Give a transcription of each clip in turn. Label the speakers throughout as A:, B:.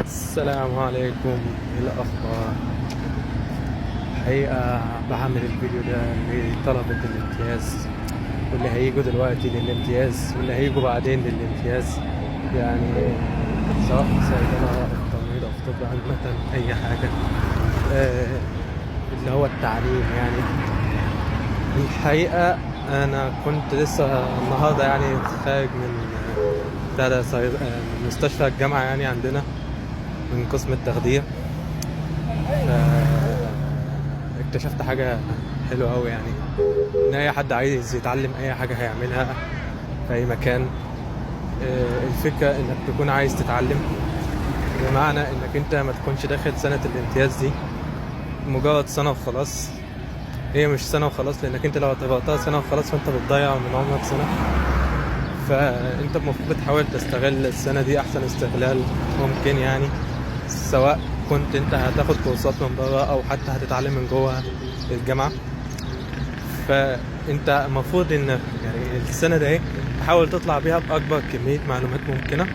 A: السلام عليكم. ايه الاخبار؟ الحقيقه بعمل الفيديو ده لطلبه الامتياز واللي هيجوا دلوقتي للامتياز واللي هيجوا بعدين للامتياز، يعني سواء في صيدله او تمريض او في طب عامه اي حاجه. آه اللي هو التعليم يعني. الحقيقه انا كنت لسه النهارده يعني خارج من بتاع ده من مستشفى الجامعه يعني عندنا من قسم التخدير. اكتشفت حاجة حلوة أوي، يعني إن أي حد عايز يتعلم أي حاجة هيعملها في أي مكان. الفكرة إنك تكون عايز تتعلم، بمعنى إنك أنت ما تكونش داخل سنة الامتياز دي مجرد سنة وخلاص. هي مش سنة وخلاص، لأنك أنت لو اعتبرتها سنة وخلاص فأنت بتضيع من عمرك سنة. فأنت المفروض بتحاول تستغل السنة دي أحسن استغلال ممكن، يعني سواء كنت انت هتاخد كورسات من بره او حتى هتتعلم من جوه الجامعه. فانت المفروض ان يعني السنه ده تحاول تطلع بيها باكبر كميه معلومات ممكنه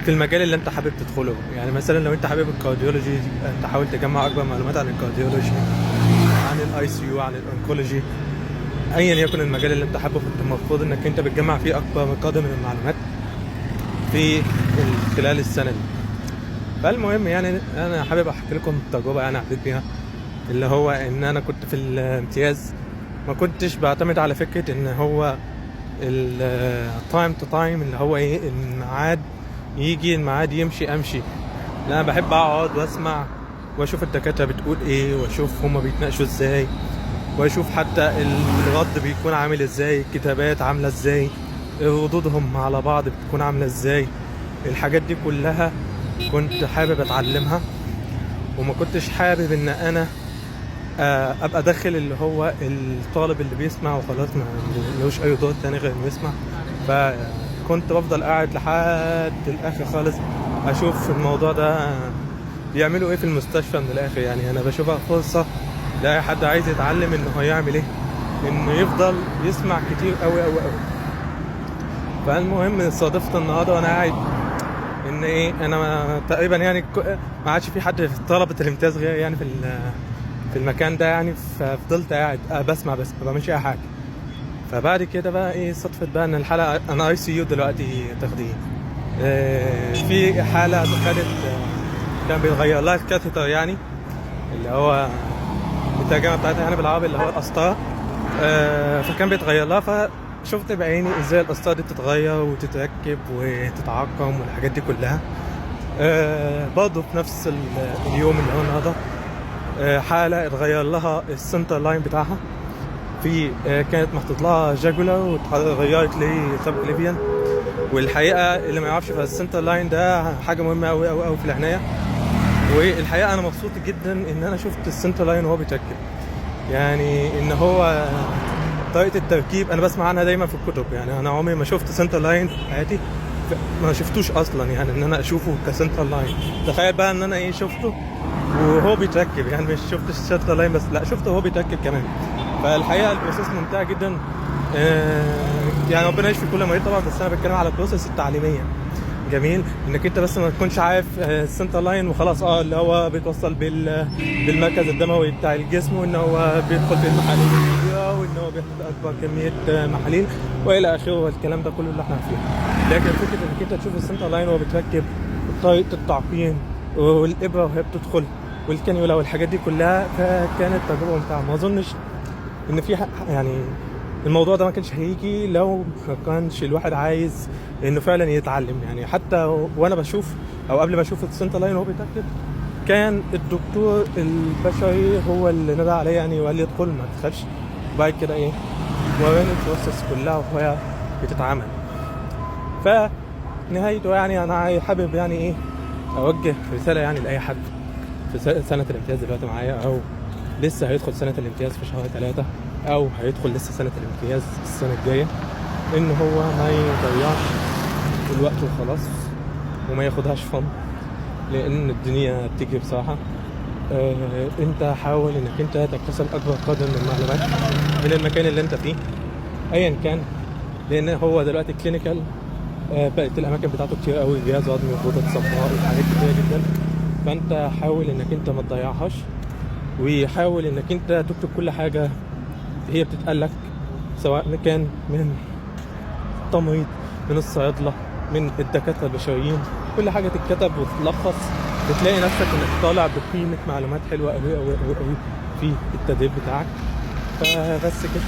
A: في المجال اللي انت حابب تدخله. يعني مثلا لو انت حابب الكارديولوجي، انت حاول تجمع اكبر معلومات عن الكارديولوجي، عن الاي سي يو، عن الانكولوجي، ايا يكن المجال اللي انت حابه. فانت المفروض انك انت بتجمع فيه اكبر قدر من المعلومات في خلال السنه دي. فالمهم يعني انا حابب احكي لكم تجربه انا عديت بيها، اللي هو ان انا كنت في الامتياز ما كنتش بعتمد على فكره ان هو التايم تو تايم، اللي هو الميعاد يجي الميعاد يمشي امشي. لا، انا بحب اقعد واسمع واشوف الدكاتره بتقول ايه، واشوف هما بيتناقشوا ازاي، واشوف حتى الرد بيكون عامل ازاي، الكتابات عامله ازاي، ردودهم على بعض بتكون عامله ازاي. الحاجات دي كلها كنت حابب اتعلمها، وما كنتش حابب ان انا ابقى داخل اللي هو الطالب اللي بيسمع وخلاص، ما لهوش اي دور تاني غير انه يسمع. فكنت بفضل قاعد لحد الاخر خالص اشوف الموضوع ده بيعملوا ايه في المستشفى من الاخر. يعني انا بشوفها فرصة لاي حد عايز يتعلم انه هيعمل ايه، انه يفضل يسمع كتير قوي قوي قوي. فالمهم صادفت النهارده وانا قاعد ان انا تقريبا يعني ما عادش في حد في طلبه الامتياز غير يعني في المكان ده يعني. ففضلت قاعد بسمع بس ما بعملش اي حاجه. فبعد كده بقى صدفت بقى ان الحلقه انا اي سي يو دلوقتي تخدير. في حاله خدت كان بيتغير لها الكاثيتر، يعني اللي هو الترجمه بتاعتها يعني بالعربي اللي هو القسطره. فكان بيتغير لها، فشفت بعيني ازاي القسطره دي بتتغير وتتركب وتتعقم والحاجات دي كلها. برضه في نفس اليوم اللي هو النهارده حالة اتغير لها السنتر لاين بتاعها. في كانت محطوط لها جاجولار واتغيرت لسب كليفيان. والحقيقة اللي ما يعرفش فالسنتر لاين ده حاجة مهمة أوي أوي أوي في العناية. والحقيقة أنا مبسوط جدا إن أنا شفت السنتر لاين وهو بيتركب، يعني إن هو طريقة التركيب أنا بسمع عنها دايما في الكتب. يعني أنا عمري ما شفت سنتر لاين في حياتي، ما شفتوش أصلا، يعني إن أنا أشوفه كسنتر لاين. تخيل بقى إن أنا شفته وهو بيتركب، يعني مش شفت السنتر لاين بس، لا شفته وهو بيتركب كمان. فالحقيقه البروسيس ممتع جدا. يعني ربنا يشفي كل مريض طبعا، بس انا بتكلم على البروسيس التعليميه. جميل انك انت بس ما تكونش عارف السنتر لاين وخلاص، اللي هو بيتوصل بالمركز الدموي بتاع الجسم، وان هو بيدخل في المحاليل الكبيره، وان هو بياخد اكبر كميه محاليل والى اخره، والكلام ده كله اللي احنا عارفينه. لكن فكره انك انت تشوف السنتر لاين وهو بيتركب، طريقه التعقيم والابره وهي بتدخل والكانيولا والحاجات دي كلها، فكانت تجربه ممتعه. ما اظنش ان في يعني الموضوع ده ما كانش هيجي لو ما كانش الواحد عايز انه فعلا يتعلم. يعني حتى وانا بشوف او قبل ما اشوف السنتر لاين وهو بيتاكد، كان الدكتور البشري هو اللي نادى عليا يعني وقال لي ادخل ما تخافش. وبعد كده وراني البروسيس كلها وهي بتتعمل. فنهايته يعني انا حابب يعني اوجه رساله يعني لاي حد في سنه الامتياز دلوقتي معايا، او لسه هيدخل سنه الامتياز في شهر 3، او هيدخل لسه سنه الامتياز السنه الجايه، ان هو ما يضيعش الوقت وخلاص وما ياخدهاش فن، لان الدنيا بتجري بصراحه. انت حاول انك انت تكتسب اكبر قدر من المعلومات من المكان اللي انت فيه ايا كان، لان هو دلوقتي كلينيكال بقت الاماكن بتاعته كتير قوي، جهاز هضمي وغدد صفراء وحاجات كتير جدا. فانت حاول انك انت ما تضيعهاش، وحاول انك انت تكتب كل حاجه هي بتتقال لك، سواء كان من التمريض، من الصيادله، من الدكاتره البشريين. كل حاجه تتكتب وتتلخص، بتلاقي نفسك انك طالع بقيمه معلومات حلوه قوي قوي قوي قوي في التدريب بتاعك. فبس كده.